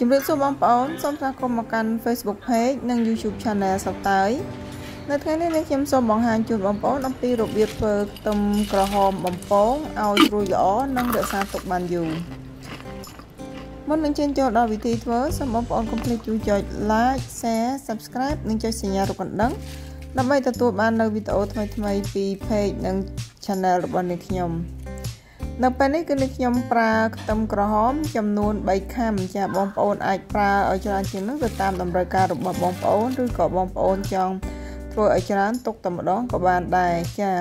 ជំរាបសួរបងប្អូនសូមស្វាគមន៍មកកាន់ Facebook Page និង YouTube Channel សតើយនៅថ្ងៃនេះខ្ញុំសូមបង្ហាញជូនបងប្អូនអំពីរបៀបធ្វើខ្ទឹមក្រហមបំពងឲ្យស្រួយល្អនិងរក្សាទុកបានយូរមុននឹងចេញចូលដល់វិធីធ្វើសូមបងប្អូនកុំភ្លេចជួយចុច Like Share Subscribe និងចុចសញ្ញារូបកណ្ដឹងដើម្បីទទួលបាននូវវីដេអូថ្មីៗពី Page និង Channel របស់អ្នកខ្ញុំនៅពេលនេះគឺខ្ញុំប្រើខ្ទឹមក្រហមចំនួន3ខាំចាបងប្អូនអាចប្រើឲ្យច្រើនជាងនេះទៅតាមតម្រូវការរបស់បងប្អូនឬក៏បងប្អូនចង់ធ្វើឲ្យច្រើនទុកតែម្ដងក៏បានដែរចា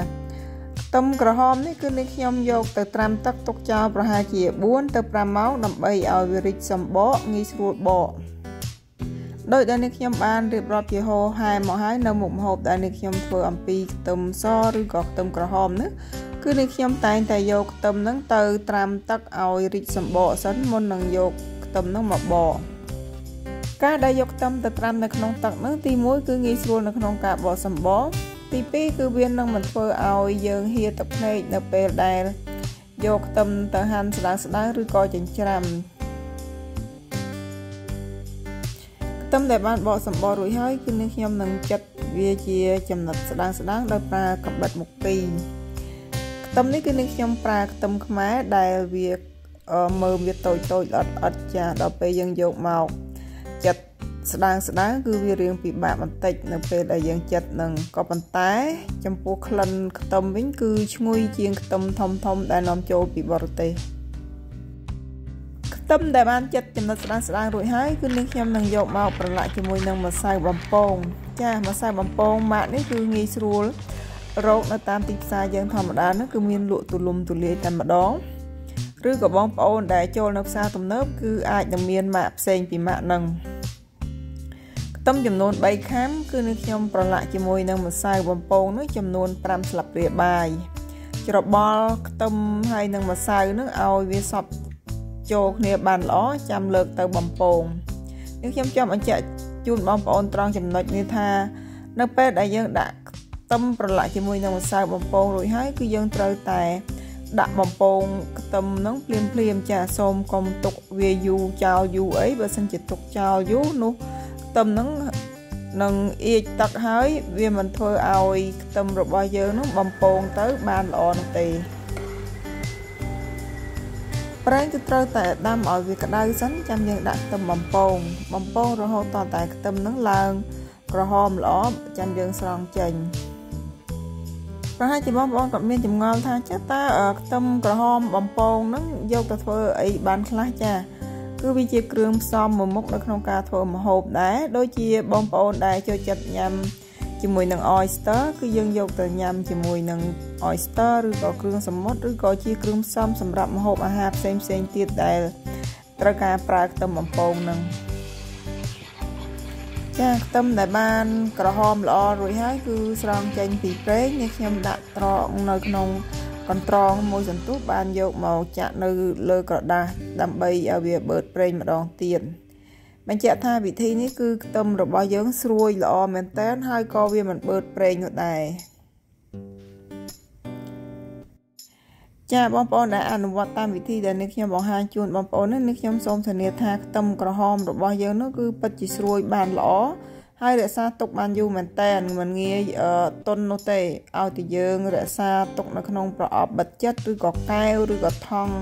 ខ្ទឹមក្រហមនេះគឺខ្ញុំយកទៅត្រាំទឹកទុកចោលប្រហែលជា4ទៅ5ម៉ោងដើម្បីឲ្យវារីកសម្បកងាយស្រួលបកដោយដែលខ្ញុំបានរៀបរាប់ជាហូរហែមកហើយនៅមុខម្ហូបដែលខ្ញុំធ្វើអំពីខ្ទឹមសឬក៏ខ្ទឹមក្រហមនេះគឺខ្ញុំតែងតែយកខ្ទឹមហ្នឹងទៅត្រាំទឹកឲ្យរីកសម្បកសិនមុននឹងយកខ្ទឹមហ្នឹងមកបកការដែលយកខ្ទឹមទៅត្រាំនៅក្នុងទឹកហ្នឹងទី1គឺងាយស្រួលនៅក្នុងការបកសម្បកទី2គឺវានឹងមិនធ្វើឲ្យយើងហៀទឹកភ្នែកនៅពេលដែលយកខ្ទឹមទៅហាន់ស្ដើងឬក៏ចិញ្ច្រាំខ្ទឹមដែលបានបកសម្បករួចហើយគឺខ្ញុំនឹងចិតវាជាចំណិតស្ដើងដោយប្រើកាំបិតមុខពីរខ្ទឹមនេះគឺខ្ញុំប្រើខ្ទឹមខ្មែរដែលវាមើមវាតូចល្អិតចាដល់ពេលយើងយកមកចិតស្ដើងគឺវារៀងពិបាកបន្តិចនៅពេលដែលយើងចិតនឹងក៏ប៉ុន្តែចំពោះក្លិនខ្ទឹមវិញគឺឈ្ងុយជាងខ្ទឹមធំដែលនាំចូលពីបរទេសខ្ទឹមដែលបានចិតចំណិតស្ដើងរួចហើយគឺខ្ញុំនឹងយកមកប្រឡាក់ជាមួយនឹងម្សៅបំពងចាម្សៅបំពងម៉ាកនេះគឺងាយស្រួលរកនៅតាមទីផ្សារយើងធម្មតានោះគឺមានលក់ទូលំទូលាយតែម្ដងឬក៏បងប្អូនដែលចូលនៅផ្សារទំនើបគឺអាចនឹងមានម៉ាកផ្សេងពីម៉ាកហ្នឹងខ្ទឹមចំនួន3ខាំគឺខ្ញុំប្រឡាក់ជាមួយនឹងម្សៅបំពងនោះចំនួន5ស្លាបព្រាបាយច្របល់ខ្ទឹមហើយនឹងម្សៅនោះឲ្យវាសព្វចូលគ្នាបានល្អចាំលើកទៅបំពងខ្ញុំចង់បញ្ជាក់ជូនបងប្អូនត្រង់ចំណុចនេះថានៅពេលដែលយើងដាក់ខ្ទឹមប្រឡាក់ជាមួយនឹងម្សៅបំពងរួចហើយគឺយើងត្រូវតែដាក់បំពងខ្ទឹមហ្នឹងភ្លាមចាសូមកុំទុកវាយូរចោលយូរអីបើសិនជាទុកចោលយូរនោះខ្ទឹមហ្នឹងនឹងអៀចទឹកហើយវាមិនធ្វើឲ្យខ្ទឹមរបស់យើងនោះបំពងទៅបានល្អនោះទេប្រេងគឺត្រូវតែដាំឲ្យវាក្តៅសិនចាំយើងដាក់ខ្ទឹមបំពងរហូតតតែខ្ទឹមហ្នឹងឡើងក្រហមល្អចាំយើងស្រង់ចេញប្រហែលជាបងប្អូនក៏មានចម្ងល់ថាចាតើខ្ទឹមក្រហមបំពងហ្នឹងយកទៅធ្វើអីបានខ្លះចាគឺវាជាគ្រឿងផ្សំមួយមុខនៅក្នុងការធ្វើម្ហូបដែរដូចជាបងប្អូនដែលចូលចិត្តញ៉ាំជាមួយនឹង oyster គឺយើងយកទៅញ៉ាំជាមួយនឹង oyster ឬក៏គ្រឿងសមុទ្រឬក៏ជាគ្រឿងផ្សំសម្រាប់ម្ហូបអាហារផ្សេងទៀតដែលត្រូវការប្រើខ្ទឹមបំពងហ្នឹងចាខ្ទឹមដែលបានក្រហមល្អរួចហើយគឺស្រង់ចេញពីប្រេងខ្ញុំដាក់ត្រង់នៅក្នុងកន្ត្រងមួយសន្ទុះបានយកមកចាក់នៅលើក្រដាសដើម្បីឲ្យវាបឺតប្រេងម្ដងទៀតបញ្ជាក់ថាវិធីនេះគឺខ្ទឹមរបស់យើងស្រួយល្អមែនតើហើយក៏វាមិនបឺតប្រេងនោះដែរចាបងប្អូនដែលអនុវត្តតាមវិធីដែលខ្ញុំបង្ហាញជូនបងប្អូននេះខ្ញុំសូមធានាថាខ្ទឹមក្រហមរបស់យើងនោះគឺពិតជាស្រួយបានល្អហើយរក្សាទុកបានយូរមែនតើមិនងាយទុននោះទេឲ្យតែយើងរក្សាទុកនៅក្នុងប្រអប់បិទជិតឬក៏កែវឬក៏ថង់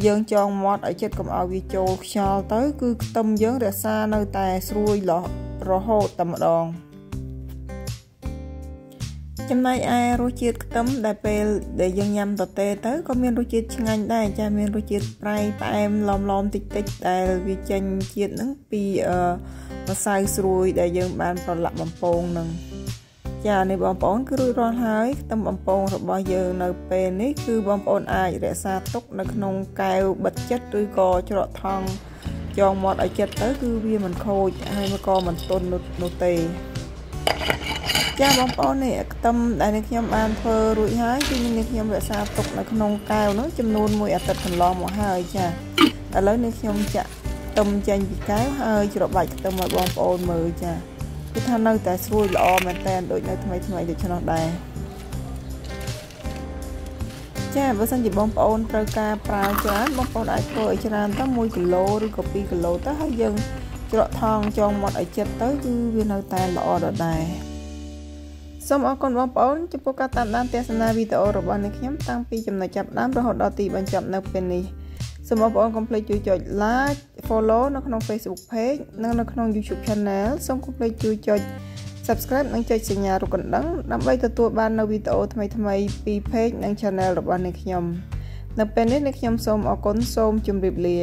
យើងចងមាត់ឲ្យជិតកុំឲ្យវាចូលខ្យល់ទៅគឺខ្ទឹមយើងរក្សានៅតែស្រួយរហូតតែម្ដងចំណែកឯរសជាតិខ្ទឹមដែលពេលដែលយើងញ៉ាំតទេទៅក៏មានរសជាតិឆ្ងាញ់ដែរចាមានរសជាតិប្រៃផ្អែមឡមតិចដែលវាចេញជាតិហ្នឹងពីម្សៅស្រួយដែលយើងបានប្រឡាក់បំពងហ្នឹងចានេះបងប្អូនគឺរួចរាល់ហើយខ្ទឹមបំពងរបស់យើងនៅពេលនេះគឺបងប្អូនអាចរក្សាទុកនៅក្នុងកែវបិទជិតឬក៏ច្រកថង់ចងមាត់ឲ្យជិតទៅគឺវាមិនខូចហើយក៏មិនទន់នោះទេចាបងប្អូននេះខ្ទឹមដែលខ្ញុំបានធ្វើរួចហើយគឺខ្ញុំរក្សាទុកនៅក្នុងកែវនោះចំនួន1អាទិត្យកន្លងមកហើយចាឥឡូវខ្ញុំចាក់ខ្ទឹមចេញពីកែវហើយច្របាច់ខ្ទឹមឲ្យបងប្អូនមើលចាគឺថានៅតែស្រួយល្អមែនតើដូចនៅថ្មីដូចនោះដែរ ចាបើសិនជាបងប្អូនត្រូវការប្រើច្រើនបងប្អូនអាចធ្វើឲ្យច្រើនទៅ1គីឡូឬក៏2គីឡូទៅហើយយើងច្រកថងចងមាត់ឲ្យជិតទៅគឺវានៅតែល្អដដែលសូមអរគុណបងប្អូនចំពោះការតាមដានទស្សនាវីដេអូរបស់អ្នកខ្ញុំតាំងពីចំណុចចាប់ផ្ដើមរហូតដល់ទីបញ្ចប់នៅពេលនេះសូមបងប្អូនកុំភ្លេចជួយចុច like follow នៅក្នុង Facebook page និងនៅក្នុង YouTube Channel សូមកុំភ្លេចជួយចុច subscribe និងចុចសញ្ញារូបកណ្ដឹងដើម្បីទទួលបាននូវវីដេអូថ្មីៗពី page និង channel របស់អ្នកខ្ញុំនៅពេលនេះអ្នកខ្ញុំសូមអរគុណសូមជម្រាបលា